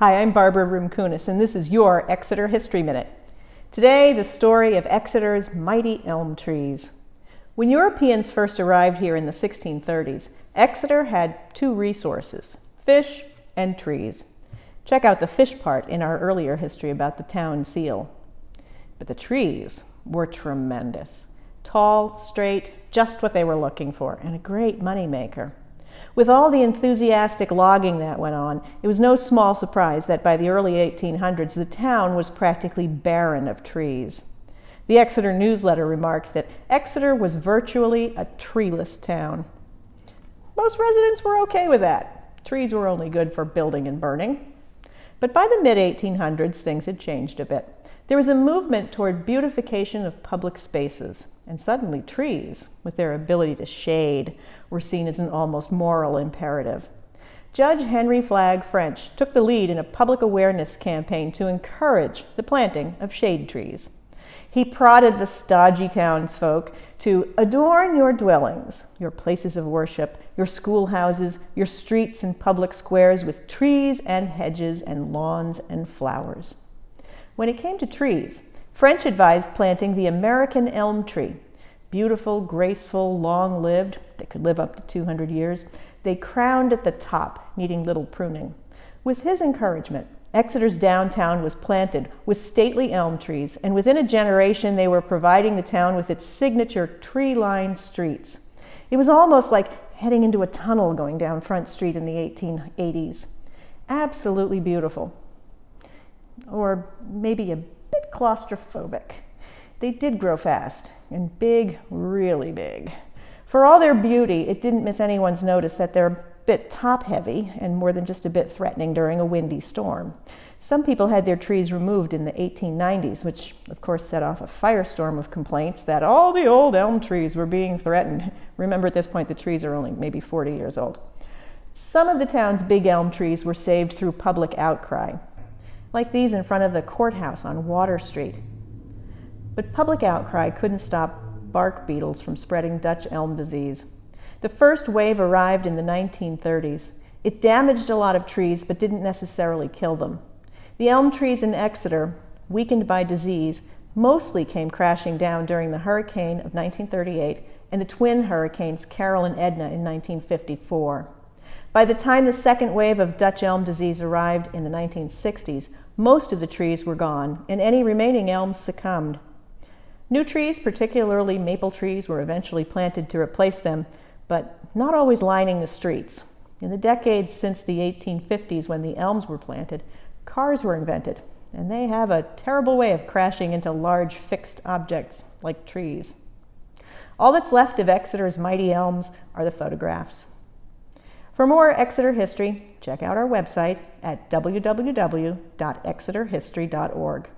Hi, I'm Barbara Rumkunis, and this is your Exeter History Minute. Today, the story of Exeter's mighty elm trees. When Europeans first arrived here in the 1630s, Exeter had two resources, fish and trees. Check out the fish part in our earlier history about the town seal. But the trees were tremendous. Tall, straight, just what they were looking for, and a great moneymaker. With all the enthusiastic logging that went on, it was no small surprise that by the early 1800s, the town was practically barren of trees. The Exeter newsletter remarked that Exeter was virtually a treeless town. Most residents were okay with that. Trees were only good for building and burning. But by the mid-1800s, things had changed a bit. There was a movement toward beautification of public spaces, and suddenly trees, with their ability to shade, were seen as an almost moral imperative. Judge Henry Flagg French took the lead in a public awareness campaign to encourage the planting of shade trees. He prodded the stodgy townsfolk to adorn your dwellings, your places of worship, your schoolhouses, your streets and public squares with trees and hedges and lawns and flowers. When it came to trees, French advised planting the American elm tree. Beautiful, graceful, long-lived, they could live up to 200 years. They crowned at the top, needing little pruning. With his encouragement, Exeter's downtown was planted with stately elm trees, and within a generation they were providing the town with its signature tree-lined streets. It was almost like heading into a tunnel going down Front Street in the 1880s. Absolutely beautiful. Or maybe a bit claustrophobic. They did grow fast, and big, really big. For all their beauty, it didn't miss anyone's notice that they're a bit top-heavy and more than just a bit threatening during a windy storm. Some people had their trees removed in the 1890s, which of course set off a firestorm of complaints that all the old elm trees were being threatened. Remember, at this point, the trees are only maybe 40 years old. Some of the town's big elm trees were saved through public outcry, like these in front of the courthouse on Water Street. But public outcry couldn't stop bark beetles from spreading Dutch elm disease. The first wave arrived in the 1930s. It damaged a lot of trees, but didn't necessarily kill them. The elm trees in Exeter, weakened by disease, mostly came crashing down during the hurricane of 1938 and the twin hurricanes Carol and Edna in 1954. By the time the second wave of Dutch elm disease arrived in the 1960s, most of the trees were gone, and any remaining elms succumbed. New trees, particularly maple trees, were eventually planted to replace them, but not always lining the streets. In the decades since the 1850s, when the elms were planted, cars were invented, and they have a terrible way of crashing into large fixed objects like trees. All that's left of Exeter's mighty elms are the photographs. For more Exeter history, check out our website at www.exeterhistory.org.